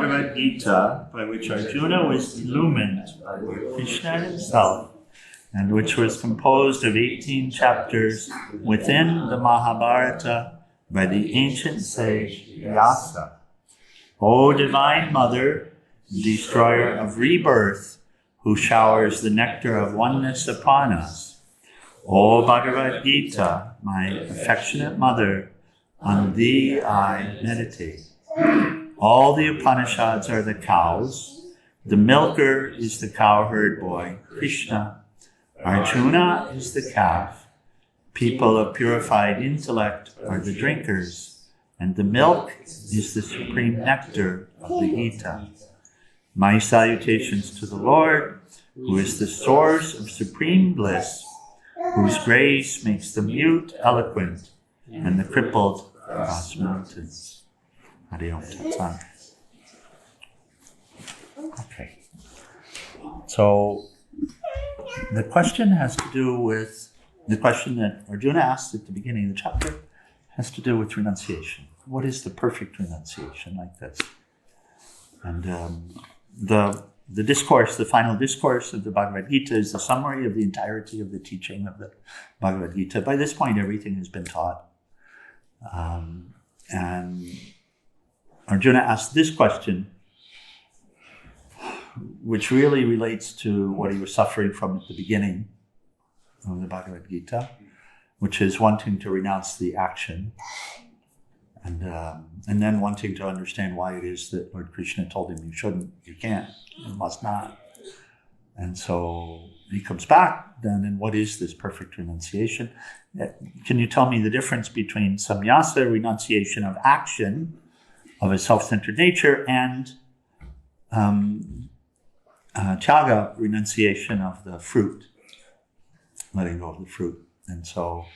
Bhagavad Gita, by which Arjuna was illumined by Lord Krishna himself, and which was composed of 18 chapters within the Mahabharata by the ancient sage Vyasa. O Divine Mother, destroyer of rebirth, who showers the nectar of oneness upon us. O Bhagavad Gita, my affectionate mother, on thee I meditate. All the Upanishads are the cows. The milker is the cowherd boy, Krishna. Arjuna is the calf. People of purified intellect are the drinkers, and the milk is the supreme nectar of the Gita. My salutations to the Lord, who is the source of supreme bliss, whose grace makes the mute eloquent and the crippled cross mountains. Hari Om Tat Sat. Okay. So the question has to do with, the question that Arjuna asked at the beginning of the chapter has to do with renunciation. What is the perfect renunciation like this? And the discourse, the final discourse of the Bhagavad Gita is the summary of the entirety of the teaching of the Bhagavad Gita. By this point, everything has been taught. And Arjuna asked this question, which really relates to what he was suffering from at the beginning of the Bhagavad Gita, which is wanting to renounce the action, and then wanting to understand why it is that Lord Krishna told him you shouldn't, you can't, you must not. And so he comes back then, and what is this perfect renunciation? Can you tell me the difference between samyasa, renunciation of action, of a self-centered nature, and tyaga, renunciation of the fruit, letting go of the fruit? And so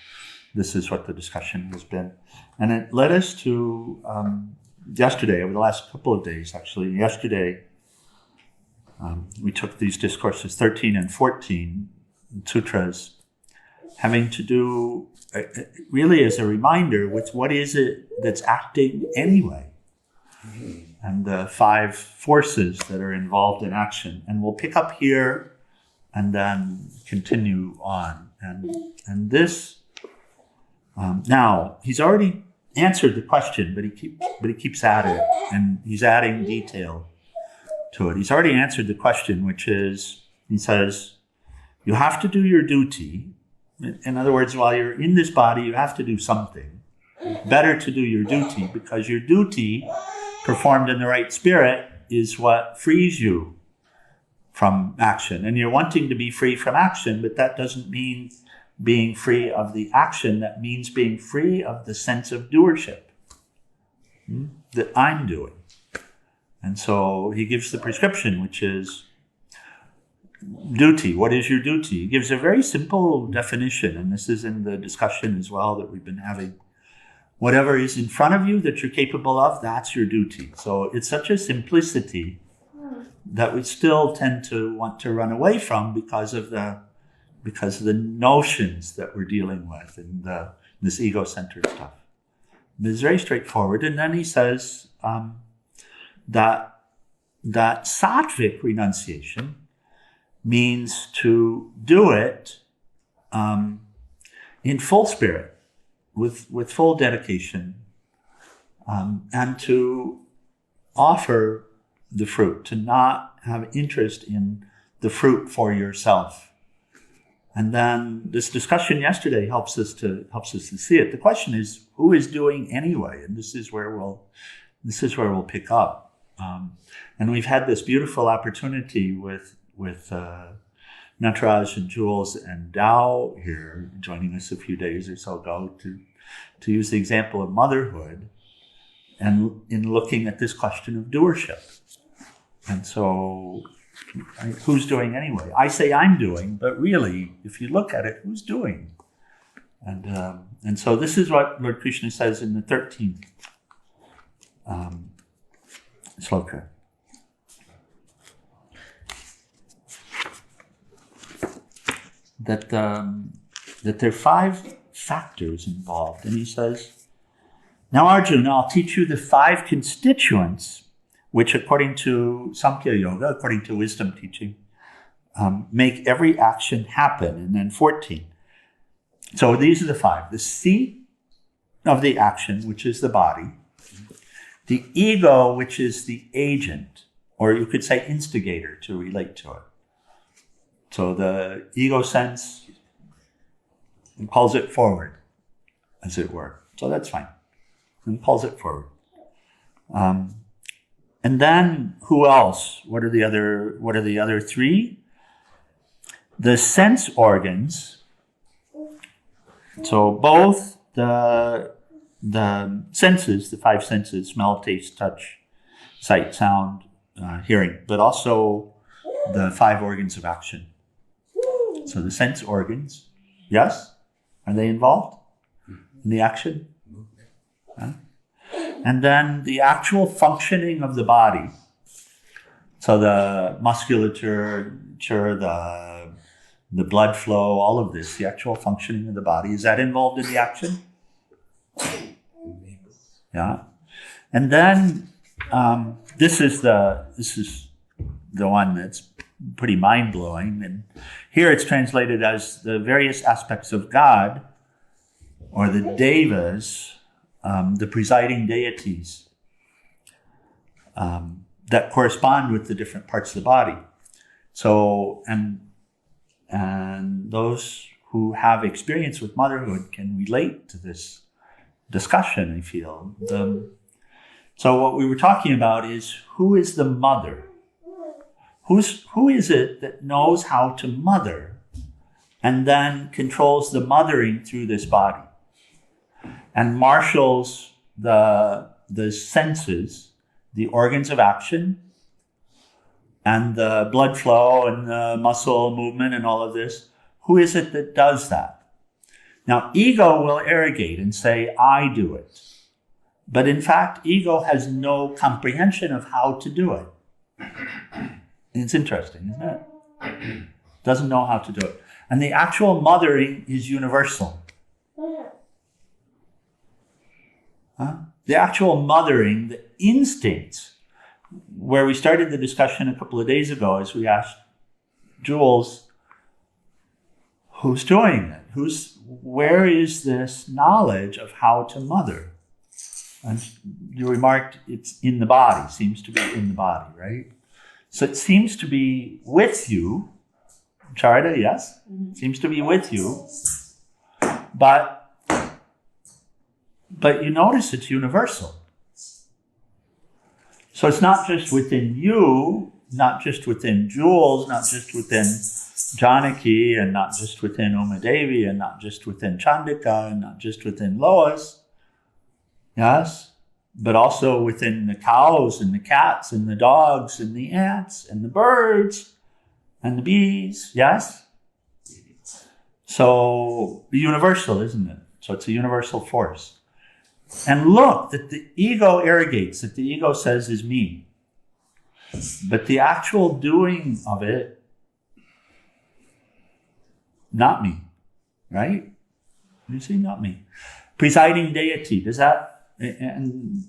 this is what the discussion has been. And it led us to yesterday, over the last couple of days actually. Yesterday, we took these discourses 13 and 14, sutras, having to do really as a reminder with what is it that's acting anyway, and the 5 forces that are involved in action. And we'll pick up here and then continue on. And this, now, he's already answered the question, but he keeps at it, and he's adding detail to it. He's already answered the question, which is, he says, you have to do your duty. In other words, while you're in this body, you have to do something. Better to do your duty, because your duty, performed in the right spirit, is what frees you from action. And you're wanting to be free from action, but that doesn't mean being free of the action. That means being free of the sense of doership that I'm doing. And so he gives the prescription, which is duty. What is your duty? He gives a very simple definition, and this is in the discussion as well that we've been having. Whatever is in front of you that you're capable of, that's your duty. So it's such a simplicity that we still tend to want to run away from because of the notions that we're dealing with and this ego-centered stuff. But it's very straightforward. And then he says that sattvic renunciation means to do it in full spirit, with full dedication, and to offer the fruit, to not have interest in the fruit for yourself. And then this discussion yesterday helps us to see it. The question is, who is doing anyway? And this is where we'll pick up. And we've had this beautiful opportunity with Nataraj and Jules and Dao here joining us a few days or so ago to use the example of motherhood and in looking at this question of doership. And so, who's doing anyway? I say I'm doing, but really, if you look at it, who's doing? And so this is what Lord Krishna says in the 13th sloka. That there are 5 factors involved. And he says, now Arjuna, I'll teach you the 5 constituents which according to Samkhya Yoga, according to wisdom teaching, make every action happen. And then 14. So these are the 5. The seat of the action, which is the body. The ego, which is the agent, or you could say instigator to relate to it. So the ego sense pulls it forward, as it were. So that's fine. And pulls it forward. And then who else? What are the other 3? The sense organs. So both the senses, the 5 senses, smell, taste, touch, sight, sound, hearing, but also the 5 organs of action. So the sense organs, yes? Are they involved in the action? Huh? And then the actual functioning of the body. So the musculature, the blood flow, all of this, the actual functioning of the body, is that involved in the action? Yeah. And then this is the one that's pretty mind-blowing. And here it's translated as the various aspects of God, or the devas, the presiding deities that correspond with the different parts of the body. So, and those who have experience with motherhood can relate to this discussion, I feel. So what we were talking about is, who is the mother? Who is it that knows how to mother and then controls the mothering through this body and marshals the senses, the organs of action, and the blood flow and the muscle movement and all of this? Who is it that does that? Now, ego will arrogate and say, I do it. But in fact, ego has no comprehension of how to do it. And it's interesting, isn't it? Doesn't know how to do it. And the actual mothering is universal. Huh? The actual mothering, the instincts, where we started the discussion a couple of days ago, as we asked Jules, who's doing it? Where is this knowledge of how to mother? And you remarked it's in the body, seems to be in the body, right? So it seems to be with you, Charda, yes? Mm-hmm. Seems to be with you, but you notice it's universal. So it's not just within you, not just within Jules, not just within Janaki, and not just within Uma Devi, and not just within Chandika, and not just within Lois, yes? But also within the cows and the cats and the dogs and the ants and the birds and the bees, yes? So universal, isn't it? So it's a universal force. And look, that the ego arrogates, that the ego says is me. But the actual doing of it, not me, right? You see, not me. Presiding deity, does that, and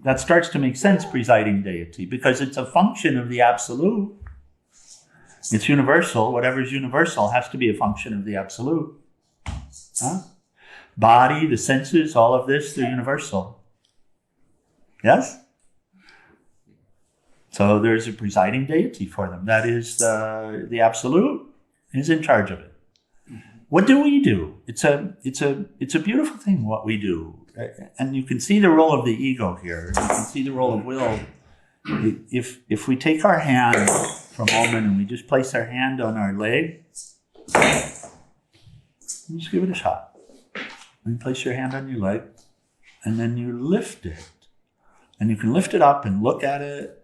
that starts to make sense, presiding deity, because it's a function of the absolute. It's universal. Whatever's universal has to be a function of the absolute. Huh? Body, the senses, all of this, they're universal. Yes? So there's a presiding deity for them. That is the absolute is in charge of it. What do we do? It's a beautiful thing what we do. And you can see the role of the ego here. You can see the role of will. If we take our hand for a moment and we just place our hand on our leg, just give it a shot. And place your hand on your leg, and then you lift it. And you can lift it up and look at it,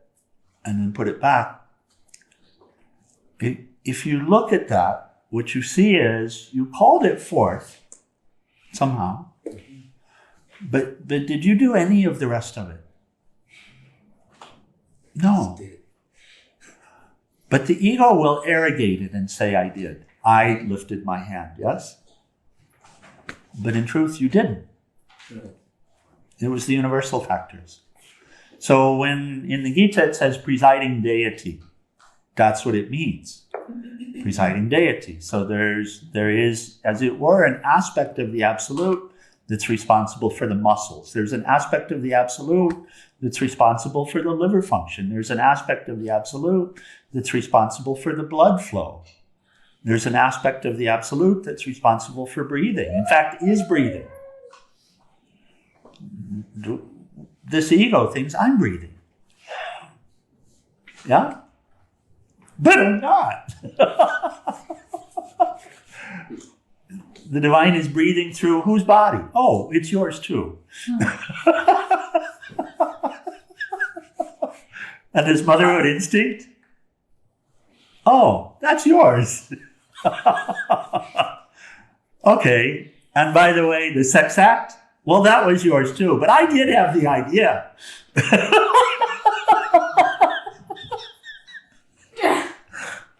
and then put it back. If you look at that, what you see is you called it forth somehow. But did you do any of the rest of it? No. But the ego will arrogate it and say, I did. I lifted my hand, yes? But in truth, you didn't. It was the universal factors. So when in the Gita it says presiding deity, that's what it means. Presiding deity. So there is, as it were, an aspect of the Absolute that's responsible for the muscles. There's an aspect of the Absolute that's responsible for the liver function. There's an aspect of the Absolute that's responsible for the blood flow. There's an aspect of the Absolute that's responsible for breathing. In fact, is breathing. This ego thinks I'm breathing. Yeah? But I'm not. The divine is breathing through whose body? Oh, it's yours too. And this motherhood instinct? Oh, that's yours. Okay. And by the way, the sex act? Well, that was yours too. But I did have the idea.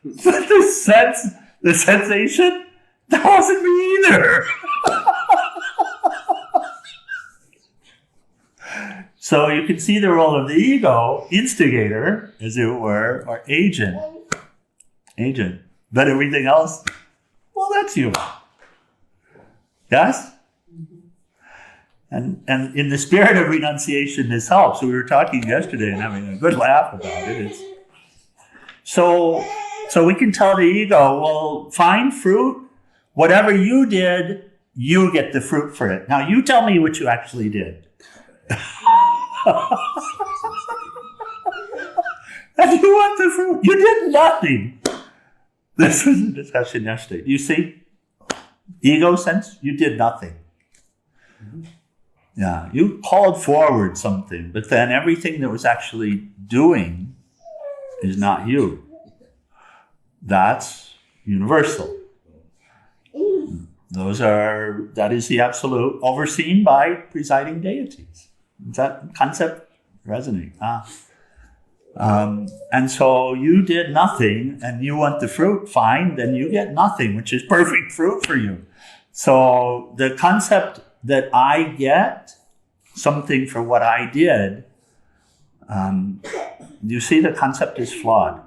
But the sensation? That wasn't me either. So you can see the role of the ego, instigator, as it were, or agent. But everything else, well, that's you. Yes? And in the spirit of renunciation, this helps. We were talking yesterday and having a good laugh about it. So we can tell the ego, well, fine, fruit, whatever you did, you get the fruit for it. Now you tell me what you actually did. And you want the fruit. You did nothing. This was a discussion yesterday. Do you see? Ego sense, you did nothing. Yeah, you called forward something, but then everything that was actually doing is not you. That's universal. That is the Absolute, overseen by presiding deities. Does that concept resonate? And so you did nothing and you want the fruit, fine, then you get nothing, which is perfect fruit for you. So the concept that I get something for what I did, you see the concept is flawed.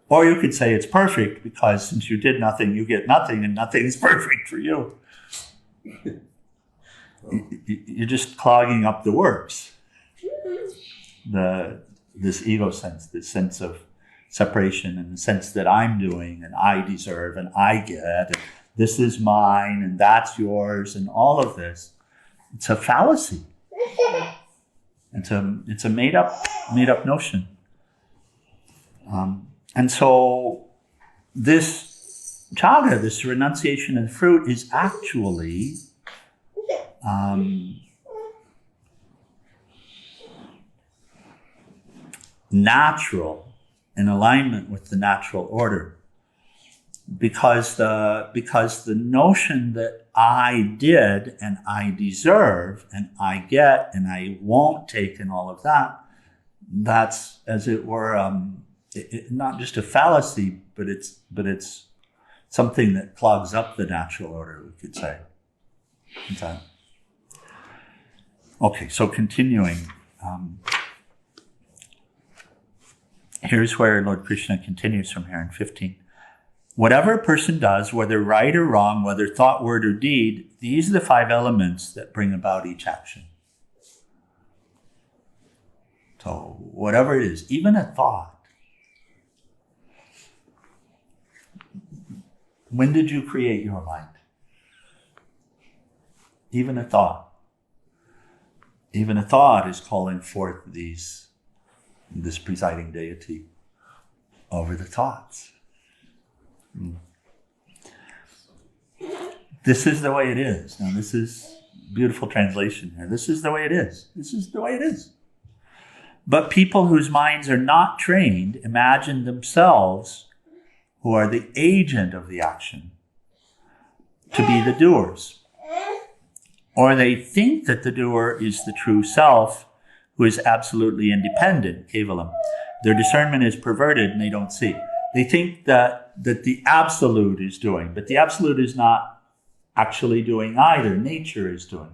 Or you could say it's perfect because since you did nothing, you get nothing and nothing is perfect for you. You're just clogging up the works. This ego sense, this sense of separation and the sense that I'm doing and I deserve and I get and this is mine and that's yours and all of this. It's a fallacy. It's a made up notion. And so this chaga, this renunciation of fruit, is actually natural, in alignment with the natural order. Because the notion that I did and I deserve and I get and I won't take and all of that, that's, as it were, not just a fallacy, but it's something that clogs up the natural order, we could say. Okay, so continuing. Here's where Lord Krishna continues from here in 15. Whatever a person does, whether right or wrong, whether thought, word, or deed, these are the 5 elements that bring about each action. So whatever it is, even a thought. When did you create your mind? Even a thought. Even a thought is calling forth this presiding deity over the thoughts. This is the way it is. Now this is beautiful translation here. This is the way it is. This is the way it is. But people whose minds are not trained imagine themselves, who are the agent of the action, to be the doers. Or they think that the doer is the true self, who is absolutely independent, kevalam. Their discernment is perverted and they don't see. They think that the absolute is doing, but the absolute is not actually doing either. Nature is doing.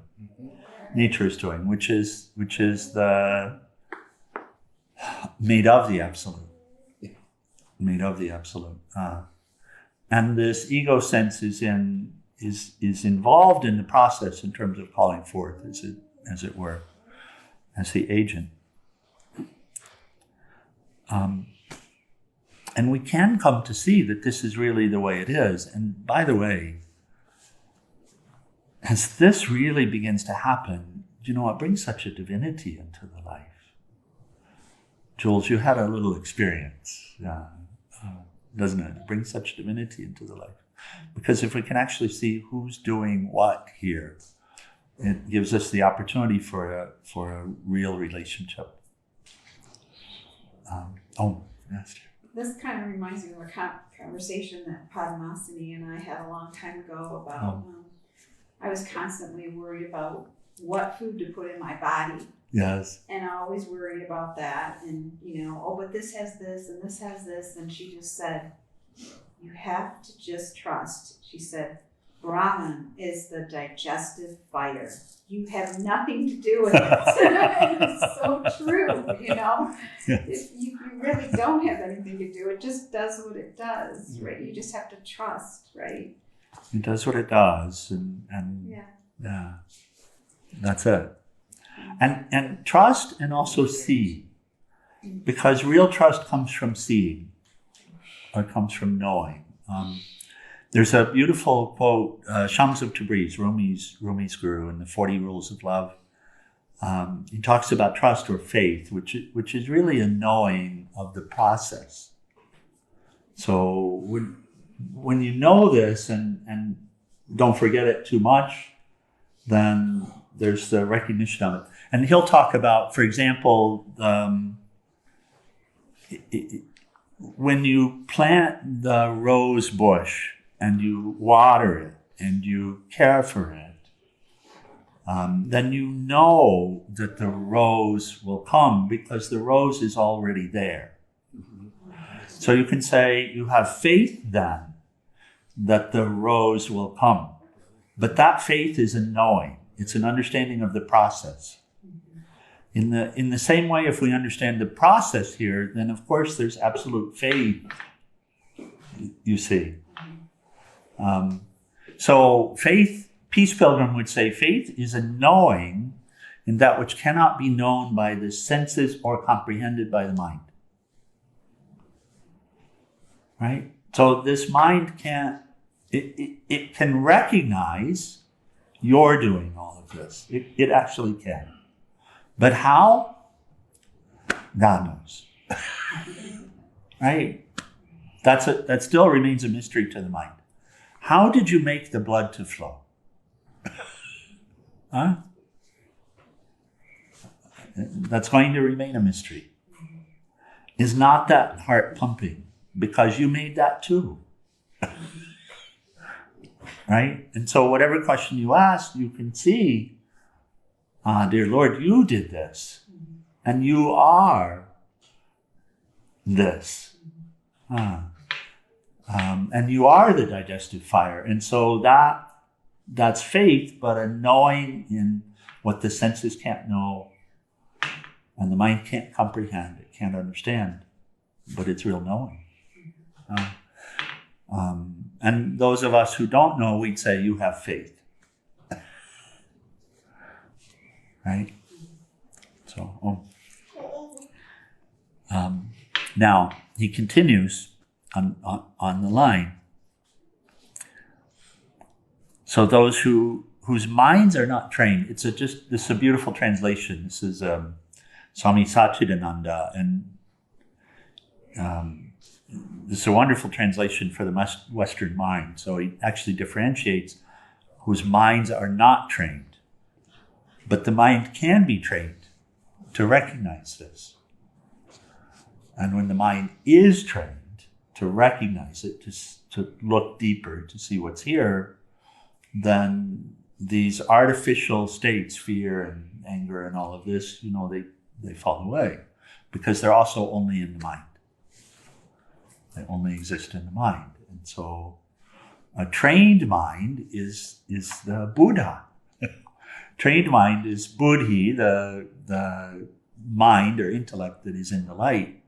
nature is doing, which is the made of the absolute, made of the absolute, and this ego sense is involved in the process in terms of calling forth, as it were, as the agent. And we can come to see that this is really the way it is. And by the way, as this really begins to happen, it brings such a divinity into the life. Jules, you had a little experience, doesn't it? It brings such divinity into the life. Because if we can actually see who's doing what here, it gives us the opportunity for a real relationship. Yes. This kind of reminds me of a conversation that Padmasini and I had a long time ago about, I was constantly worried about what food to put in my body. Yes. And I always worried about that. And, but this has this and this has this. And she just said, you have to just trust. She said, Brahman is the digestive fire. You have nothing to do with it. It's so true, Yes. You really don't have anything to do. It just does what it does, right? You just have to trust, right? It does what it does, and yeah, that's it. And trust, and also see, because real trust comes from seeing, or comes from knowing. There's a beautiful quote, Shams of Tabriz, Rumi's guru, in the 40 Rules of Love. He talks about trust or faith, which is really a knowing of the process. So when you know this and don't forget it too much, then there's the recognition of it. And he'll talk about, for example, when you plant the rose bush and you water it and you care for it, then you know that the rose will come because the rose is already there. So you can say you have faith then that the rose will come. But that faith is a knowing. It's an understanding of the process. In the same way, if we understand the process here, then of course there's absolute faith, you see. So faith, Peace Pilgrim would say, faith is a knowing in that which cannot be known by the senses or comprehended by the mind. Right? So this mind can't, it can recognize you're doing all of this. It actually can. But how? God knows. Right? That still remains a mystery to the mind. How did you make the blood to flow? Huh? That's going to remain a mystery. Is not that heart pumping? Because you made that too. Right? And so whatever question you ask, you can see, dear Lord, you did this. And you are this. And you are the digestive fire. And so that's faith, but a knowing in what the senses can't know and the mind can't comprehend, it can't understand, but it's real knowing. And those of us who don't know, we'd say, you have faith. Right? So, now, he continues on the line. So those whose minds are not trained, this is a beautiful translation. This is Swami Satchidananda, and this is a wonderful translation for the Western mind. So he actually differentiates whose minds are not trained. But the mind can be trained to recognize this. And when the mind is trained to recognize it, to look deeper, to see what's here, then these artificial states, fear and anger and all of this, they fall away because they're also only in the mind. They only exist in the mind. And so a trained mind is the Buddha. Trained mind is buddhi, the mind or intellect that is in the light,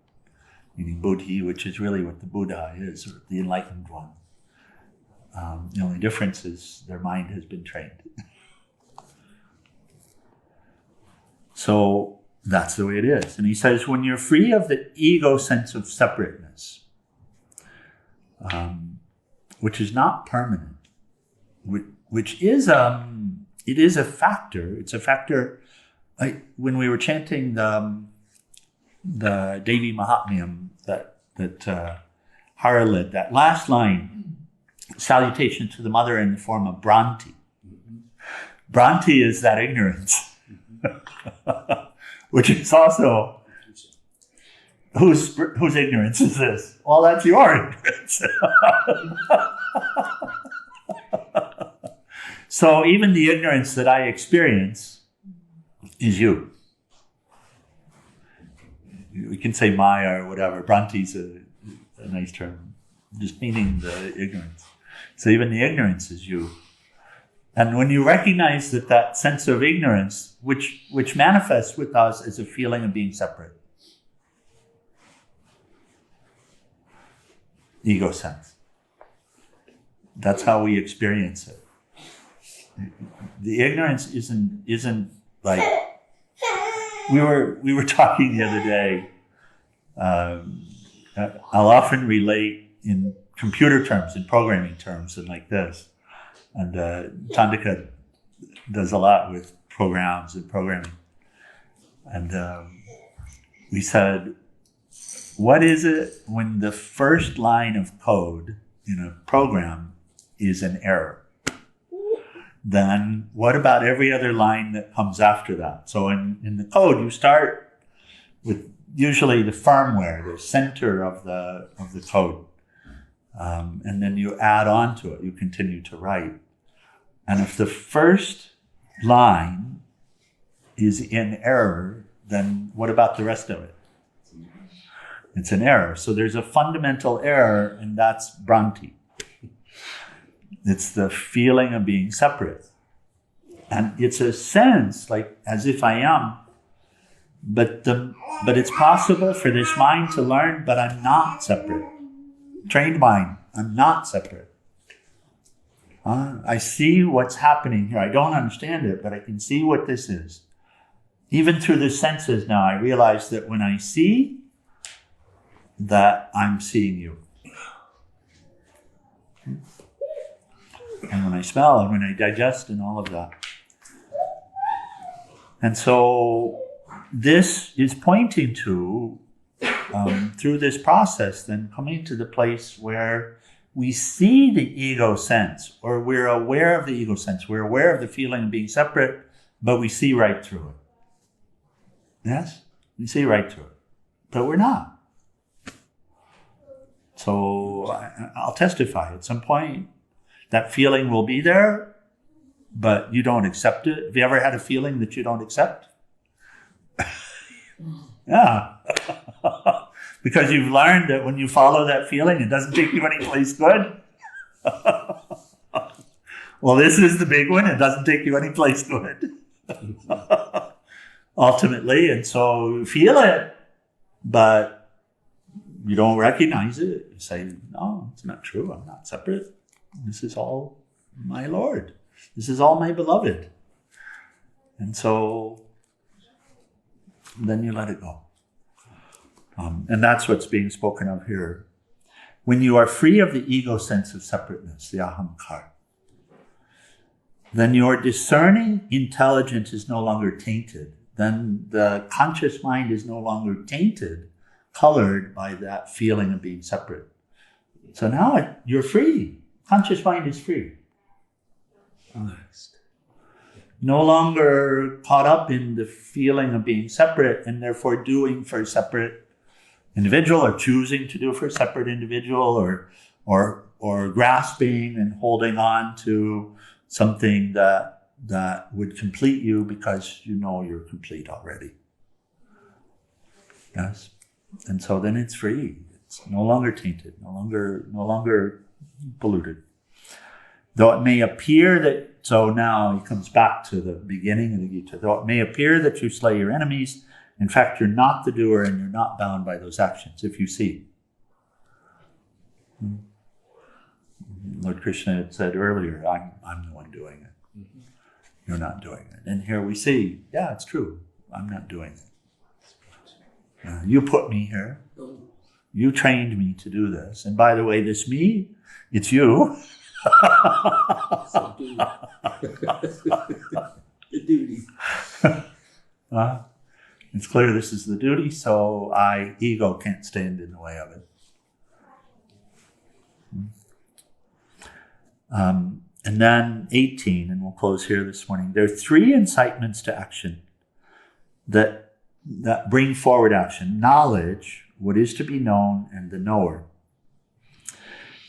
meaning buddhi, which is really what the Buddha is, or the enlightened one. The only difference is their mind has been trained. So that's the way it is. And he says, when you're free of the ego sense of separateness, which is not permanent, which is it is a factor. It's a factor. Like when we were chanting the Devi Mahatmyam that Hara led, that last line, salutation to the mother in the form of Bhranti. Bhranti is that ignorance, which is also, whose ignorance is this? Well, that's your ignorance. So even the ignorance that I experience is you. We can say Maya or whatever. Bhranti's a nice term, just meaning the ignorance. So even the ignorance is you. And when you recognize that sense of ignorance, which manifests with us as a feeling of being separate, ego sense, that's how we experience it. The ignorance isn't like, we were talking the other day. I'll often relate in computer terms, in programming terms, and like this. And Chandika does a lot with programs and programming. And we said, what is it when the first line of code in a program is an error? Then what about every other line that comes after that? So in the code, you start with usually the firmware, the center of the code. And then you add on to it, you continue to write. And if the first line is in error, then what about the rest of it? It's an error. So there's a fundamental error, and that's Bhranti. It's the feeling of being separate. And it's a sense, like as if I am, but it's possible for this mind to learn, but I'm not separate. Trained mind, I'm not separate. I see what's happening here. I don't understand it, but I can see what this is. Even through the senses now, I realize that when I see, that I'm seeing you. And when I smell, and when I digest, and all of that. And so this is pointing to, through this process, then coming to the place where we see the ego sense, or we're aware of the ego sense. We're aware of the feeling of being separate, but we see right through it. Yes? We see right through it. But we're not. So I'll testify at some point. That feeling will be there, but you don't accept it. Have you ever had a feeling that you don't accept? Yeah. Because you've learned that when you follow that feeling, it doesn't take you any place good. Well, this is the big one. It doesn't take you any place good. Ultimately, and so you feel it, but you don't recognize it. You say, no, it's not true. I'm not separate. This is all my Lord. This is all my beloved. And so then you let it go. And that's what's being spoken of here. When you are free of the ego sense of separateness, the ahamkar, then your discerning intelligence is no longer tainted. Then the conscious mind is no longer tainted, colored by that feeling of being separate. So now you're free. Conscious mind is free. Relaxed. No longer caught up in the feeling of being separate and therefore doing for a separate individual, or choosing to do for a separate individual, or grasping and holding on to something that would complete you because you know you're complete already. Yes? And so then it's free. It's no longer tainted, no longer polluted. Though it may appear that So now he comes back to the beginning of the Gita. Though it may appear that you slay your enemies, in fact, you're not the doer and you're not bound by those actions, if you see. Lord Krishna had said earlier, I'm the one doing it. You're not doing it. And here we see, yeah, it's true. I'm not doing it. You put me here. You trained me to do this. And by the way, this me, it's you. The duty. It's clear this is the duty, so ego can't stand in the way of it. And then 18, and we'll close here this morning. There are 3 incitements to action that bring forward action. Knowledge, what is to be known, and the knower.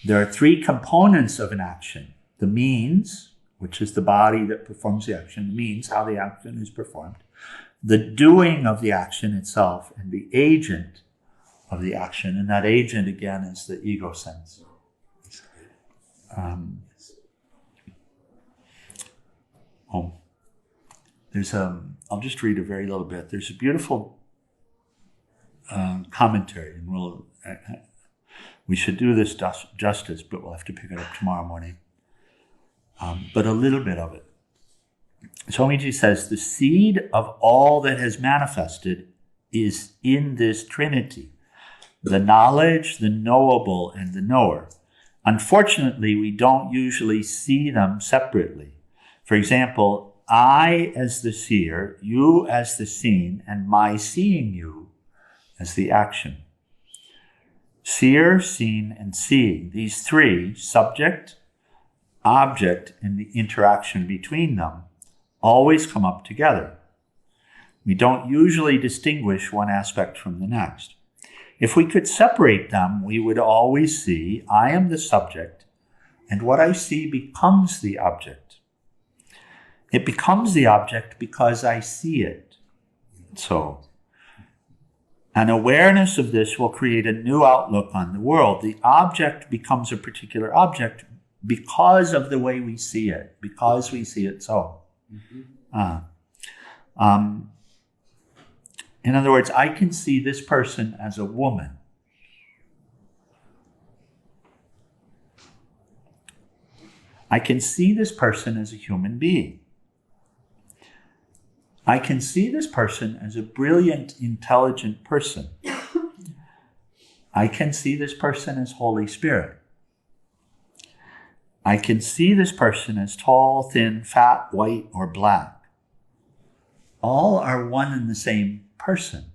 There are 3 components of an action. The means, which is the body that performs the action. The means, how the action is performed. The doing of the action itself, and the agent of the action. And that agent, again, is the ego sense. I'll just read a very little bit. There's a beautiful commentary, and we should do this justice, but we'll have to pick it up tomorrow morning. But a little bit of it. Swamiji says, the seed of all that has manifested is in this Trinity, the knowledge, the knowable, and the knower. Unfortunately, we don't usually see them separately. For example, I as the seer, you as the seen, and my seeing you as the action. Seer, seen, and seeing, these 3, subject, object, and the interaction between them, always come up together. We don't usually distinguish one aspect from the next. If we could separate them, we would always see, I am the subject, and what I see becomes the object. It becomes the object because I see it. So, an awareness of this will create a new outlook on the world. The object becomes a particular object because of the way we see it, because we see it so. In other words, I can see this person as a woman. I can see this person as a human being. I can see this person as a brilliant, intelligent person. I can see this person as Holy Spirit. I can see this person as tall, thin, fat, white, or black. All are one and the same person.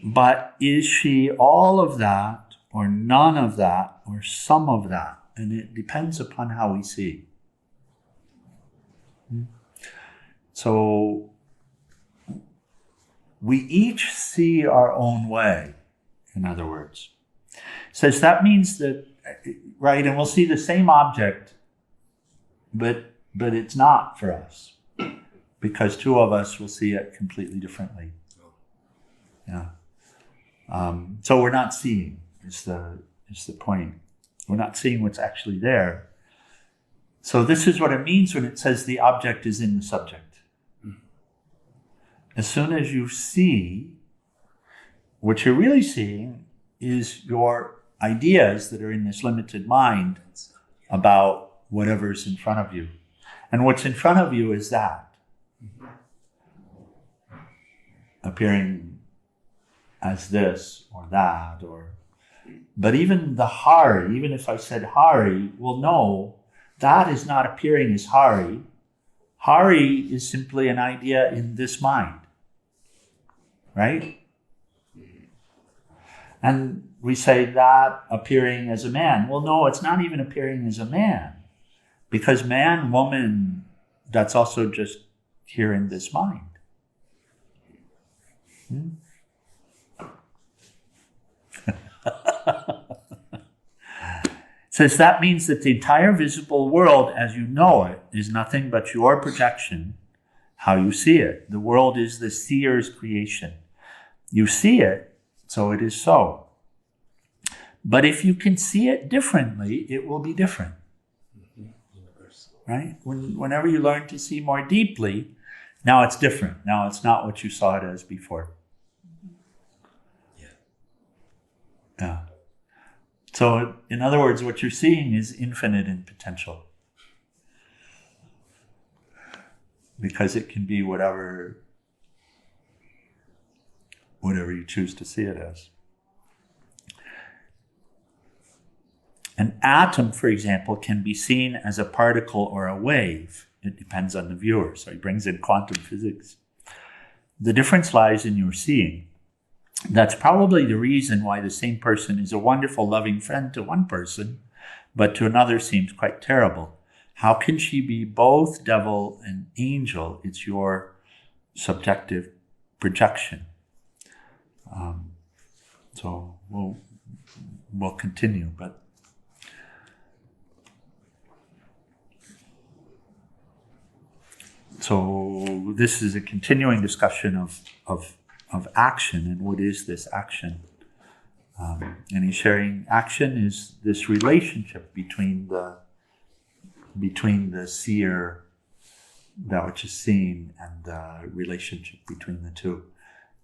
But is she all of that, or none of that, or some of that? And it depends upon how we see. So we each see our own way, in other words. Says that means that, right, and we'll see the same object, but it's not for us, because 2 of us will see it completely differently. Yeah. So we're not seeing, is the point. We're not seeing what's actually there. So this is what it means when it says the object is in the subject. As soon as you see, what you're really seeing is your ideas that are in this limited mind about whatever's in front of you. And what's in front of you is that. Appearing as this or that, but even the Hari, even if I said Hari, well, no, that is not appearing as Hari. Hari is simply an idea in this mind. Right? And we say that appearing as a man. Well, no, it's not even appearing as a man. Because man, woman, that's also just here in this mind. It says that means that the entire visible world as you know it is nothing but your projection, how you see it. The world is the seer's creation. You see it, so it is so. But if you can see it differently, it will be different. Right? Whenever you learn to see more deeply, now it's different. Now it's not what you saw it as before. Yeah. So, in other words, what you're seeing is infinite in potential. Because it can be whatever you choose to see it as. An atom, for example, can be seen as a particle or a wave. It depends on the viewer. So he brings in quantum physics. The difference lies in your seeing. That's probably the reason why the same person is a wonderful, loving friend to one person, but to another seems quite terrible. How can she be both devil and angel? It's your subjective projection. So we'll continue, but so this is a continuing discussion of action and what is this action. And he's sharing action is this relationship between the seer, that which is seen, and the relationship between the two.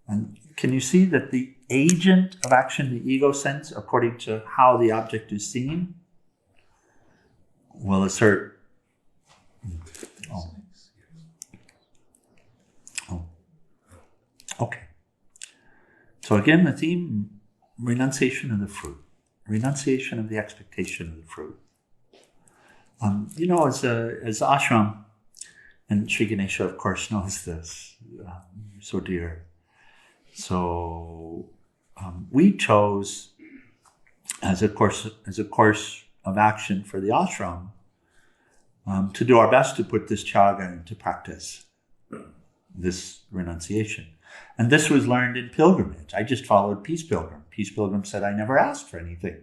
And can you see that the agent of action, the ego sense, according to how the object is seen, will assert. Okay. So again, the theme, renunciation of the fruit, renunciation of the expectation of the fruit. As ashram, and Sri Ganesha, of course, knows this, so dear. So we chose as a course of action for the ashram to do our best to put this chaga into practice, this renunciation. And this was learned in pilgrimage. I just followed Peace Pilgrim. Peace Pilgrim said, I never asked for anything.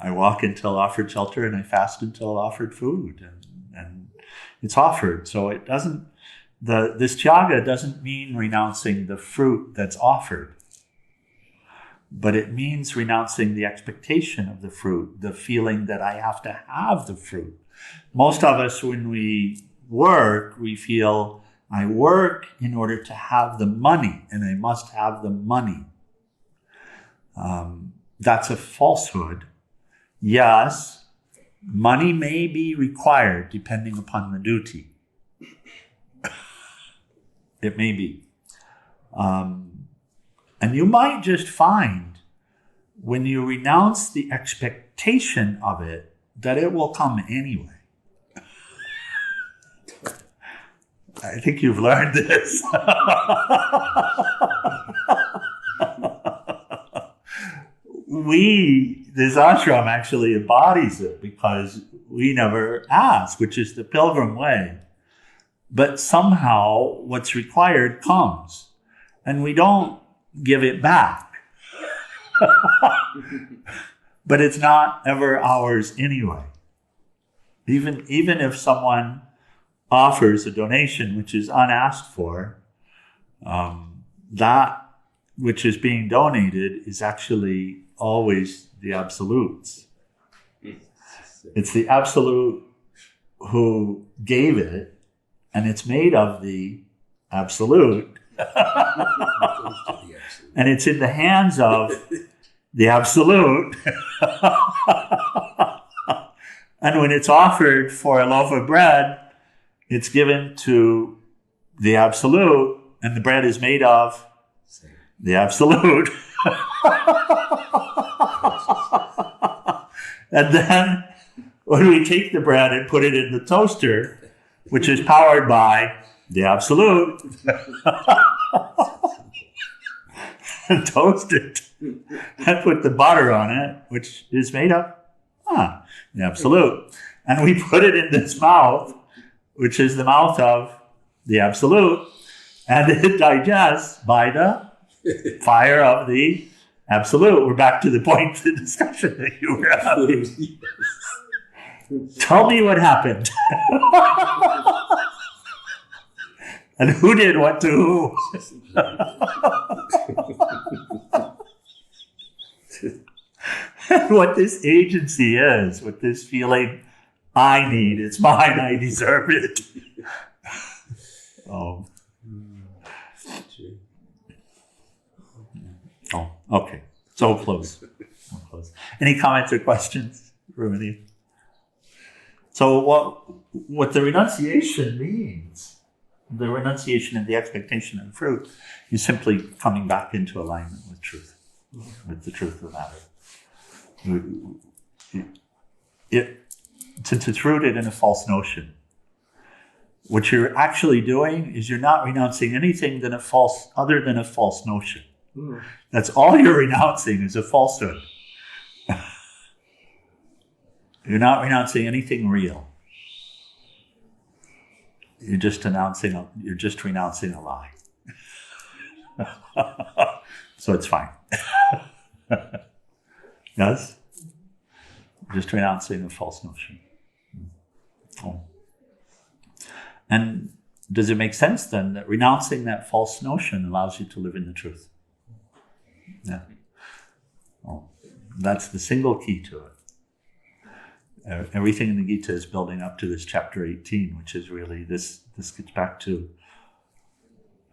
I walk until offered shelter, and I fast until offered food, and it's offered. So it doesn't. This chaga doesn't mean renouncing the fruit that's offered, but it means renouncing the expectation of the fruit, the feeling that I have to have the fruit. Most of us, when we work, we feel I work in order to have the money, and I must have the money. That's a falsehood. Yes, money may be required depending upon the duty. It may be. And you might just find when you renounce the expectation of it, that it will come anyway. I think you've learned this. This ashram actually embodies it because we never ask, which is the pilgrim way. But somehow what's required comes, and we don't give it back. But it's not ever ours anyway. Even if someone offers a donation which is unasked for, that which is being donated is actually always the absolute's. It's the absolute who gave it, and it's made of the absolute. And it's in the hands of the absolute. And when it's offered for a loaf of bread, it's given to the absolute, and the bread is made of the absolute. And then when we take the bread and put it in the toaster, which is powered by the absolute, and toast it and put the butter on it, which is made of the absolute. And we put it in this mouth, which is the mouth of the absolute, and it digests by the fire of the absolute. We're back to the point of the discussion that you were having. Tell me what happened. And who did what to who? What this agency is, what this feeling, I need, it's mine, I deserve it. Oh. Oh, okay. So close. So close. Any comments or questions, Rumini? So what the renunciation means, the renunciation and the expectation of fruit, is simply coming back into alignment with truth, with the truth of the matter. Since it's rooted in a false notion, what you're actually doing is you're not renouncing anything other than a false notion. That's all you're renouncing is a falsehood. You're not renouncing anything real. You're just renouncing a lie. So it's fine. Yes? Just renouncing a false notion. Oh. And does it make sense then that renouncing that false notion allows you to live in the truth? Yeah. Oh. That's the single key to it. Everything in the Gita is building up to this chapter 18, which is really this gets back to,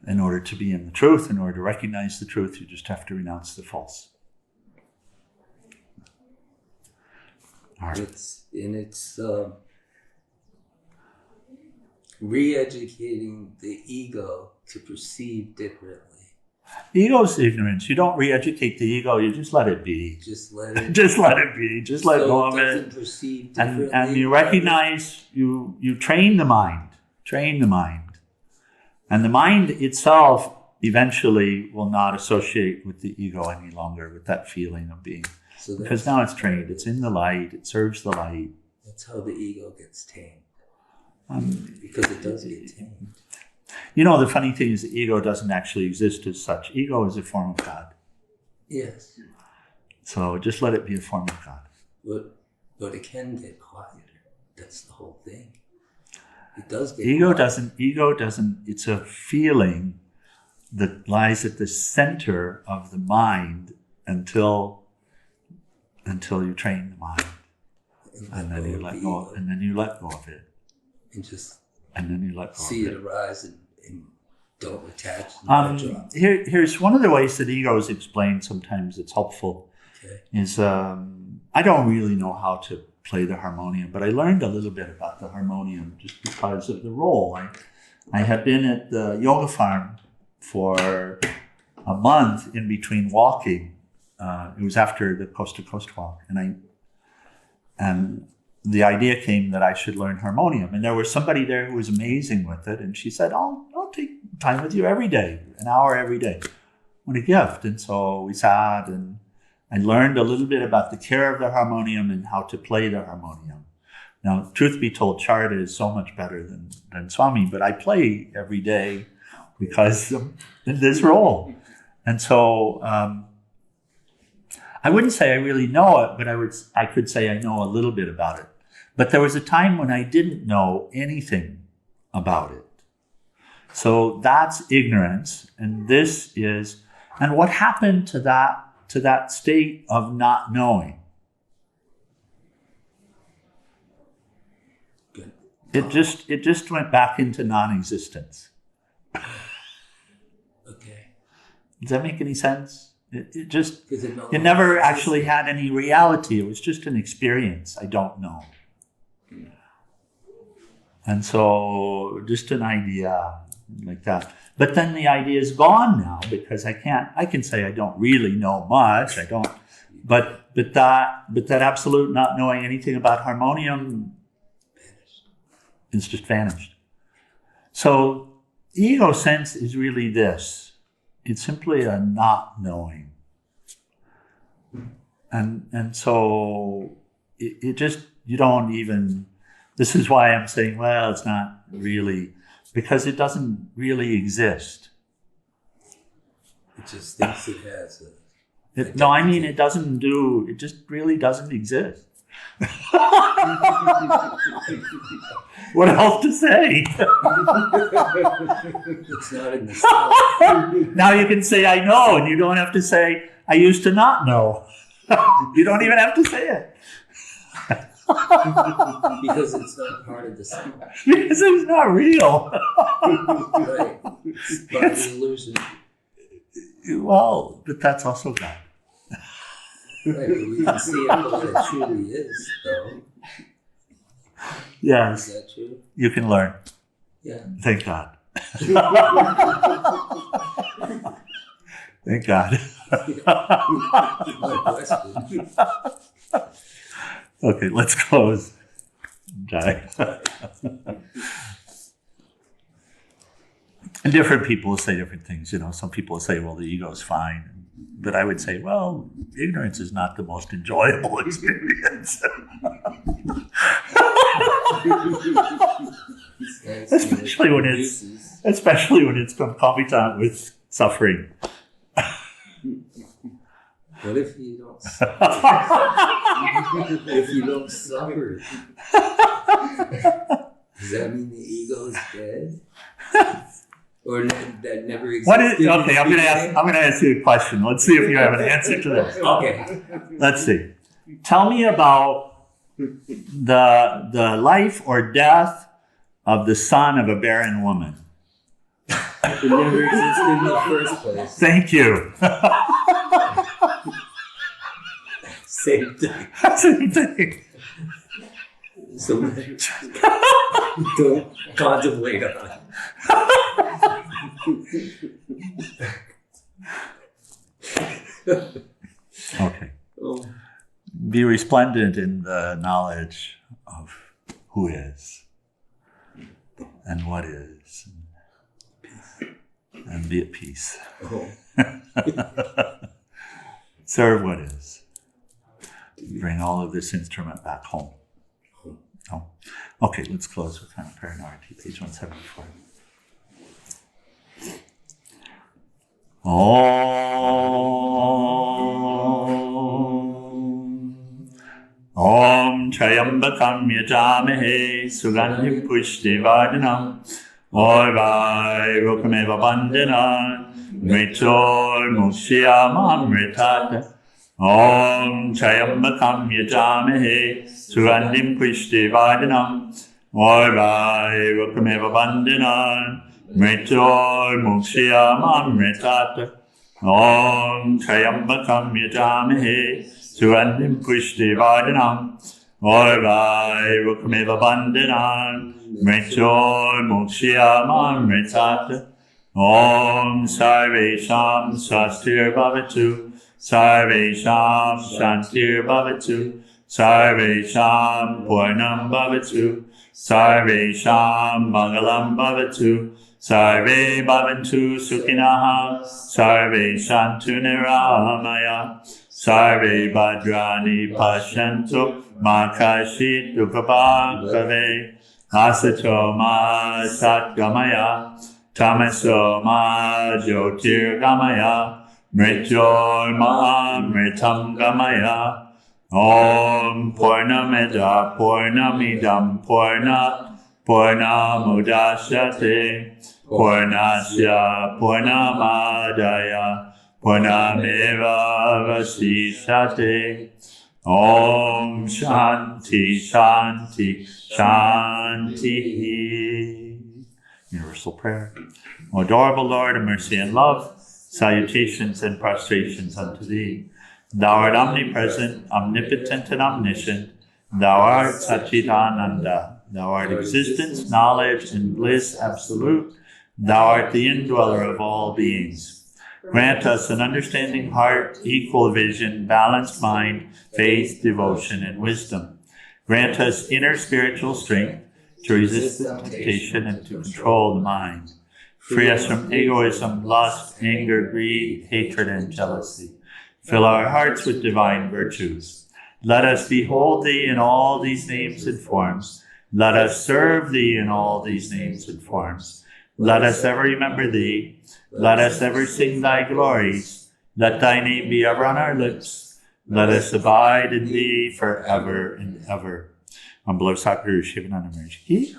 in order to be in the truth, in order to recognize the truth, you just have to renounce the false. All right. It's re-educating the ego to perceive differently. Ego's ignorance. You don't re-educate the ego, you just let it be. Just let it Just let it be. Just let go of doesn't it. perceive differently. And you recognize, you train the mind. Train the mind. And the mind itself eventually will not associate with the ego any longer, with that feeling of being. Because now it's trained. It's in the light. It serves the light. That's how the ego gets tamed. Because it does get tamed. You know, the funny thing is the ego doesn't actually exist as such. Ego is a form of God. Yes. So just let it be a form of God. But it can get quieter. That's the whole thing. It does get Ego quieter. doesn't, it's a feeling that lies at the center of the mind until you train the mind. And then you let go of it. And then you let go see of it. See it arise and don't attach. And drop. Here's one of the ways that ego is explained. Sometimes it's helpful. Okay. Is I don't really know how to play the harmonium, but I learned a little bit about the harmonium just because of the role. I had been at the yoga farm for a month in between walking. It was after the coast to coast walk, and the idea came that I should learn harmonium. And there was somebody there who was amazing with it. And she said, I'll take time with you every day, an hour every day. What a gift. And so we sat and I learned a little bit about the care of the harmonium and how to play the harmonium. Now, truth be told, Charda is so much better than Swami, but I play every day because in this role. And so I wouldn't say I really know it, but I could say I know a little bit about it. But there was a time when I didn't know anything about it. So that's ignorance, and and what happened to that state of not knowing? Good. It just went back into non-existence. Okay. Does that make any sense? It no never actually had any reality. It was just an experience. I don't know. And so just an idea like that. But then the idea is gone now because I can say I don't really know much. I don't, but that absolute not knowing anything about harmonium is just vanished. So ego sense is really this. It's simply a not knowing. And so it just, you don't even, this is why I'm saying, well, it's not really, because it doesn't really exist. It just thinks it has it just really doesn't exist. What else to say? It's not in the self. Now you can say I know, and you don't have to say I used to not know. You don't even have to say it. Because it's not part of the sound. Because it's not real. Right. It's part of the illusion. Well, but that's also God. Right, but we can see it for what it truly is, though. Yes. Is that true? You can learn. Yeah. Thank God. Thank God. No question. Okay, let's close. Jai. And different people will say different things. Some people will say, well, the ego is fine. But I would say, well, ignorance is not the most enjoyable experience. especially when it's concomitant with suffering. What if you don't suffer? If you don't suffer, does that mean the ego is dead? Or that never existed? Okay, I'm gonna ask you a question. Let's see if you have an answer to this. Okay. Let's see. Tell me about the life or death of the son of a barren woman. It never existed in the first place. Thank you. Same thing. Same thing. So don't contemplate on it. Okay. Oh. Be resplendent in the knowledge of who is and what is, and be at peace. Oh. Serve what is. Bring all of this instrument back home. Oh. Okay, let's close with final prayer in RT, page 174. Om Trayambakam Yajamahe Sugandhim Pushtivardhanam Orvai Rukameva Bandhana Mritor Mukshyamamritata Om Trayambakam Yajamahe Sugandhim Pushtivardhanam Orvai Rukameva Bandhana Mritor Mukshyamamritata Om Trayambakam Yajamahe Sugandhim Pushtivardhanam Orvai Rukameva Bandhanam Mritor Mukshyamamritata Om Sarvesham Swastir Bhavatu Sarvesham Shantir Bhavatu Sarvesham Purnam Bhavatu Sarvesham Mangalam Bhavatu Sarve Bhavantu Sukhinaha Sarve Shantu Niramaya Sarve Bhadrani Pashyantu Makashit Dukapakave Asato Ma Satgamaya Tamaso Ma Jyotirgamaya Mrityor Ma Mritam Gamaya Om Purnamida Purnamidam Purnamudashyate Purnasya Purnamadaya Purnameva Vasishate Om Shanti Shanti Shanti. Universal prayer. O adorable Lord of mercy and love, salutations and prostrations unto thee. Thou art omnipresent, omnipotent, and omniscient. Thou art Satchidananda. Thou art existence, knowledge, and bliss absolute. Thou art the indweller of all beings. Grant us an understanding heart, equal vision, balanced mind, faith, devotion, and wisdom. Grant us inner spiritual strength to resist the temptation and to control the mind. Free us from egoism, lust, anger, greed, hatred, and jealousy. Fill our hearts with divine virtues. Let us behold thee in all these names and forms. Let us serve thee in all these names and forms. Let us ever remember thee. Let us ever sing thy glories. Let thy name be ever on our lips. Let us abide in thee forever and ever. On below Satguru Shivananda Maharaj Ki,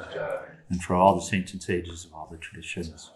and for all the saints and sages of all the traditions.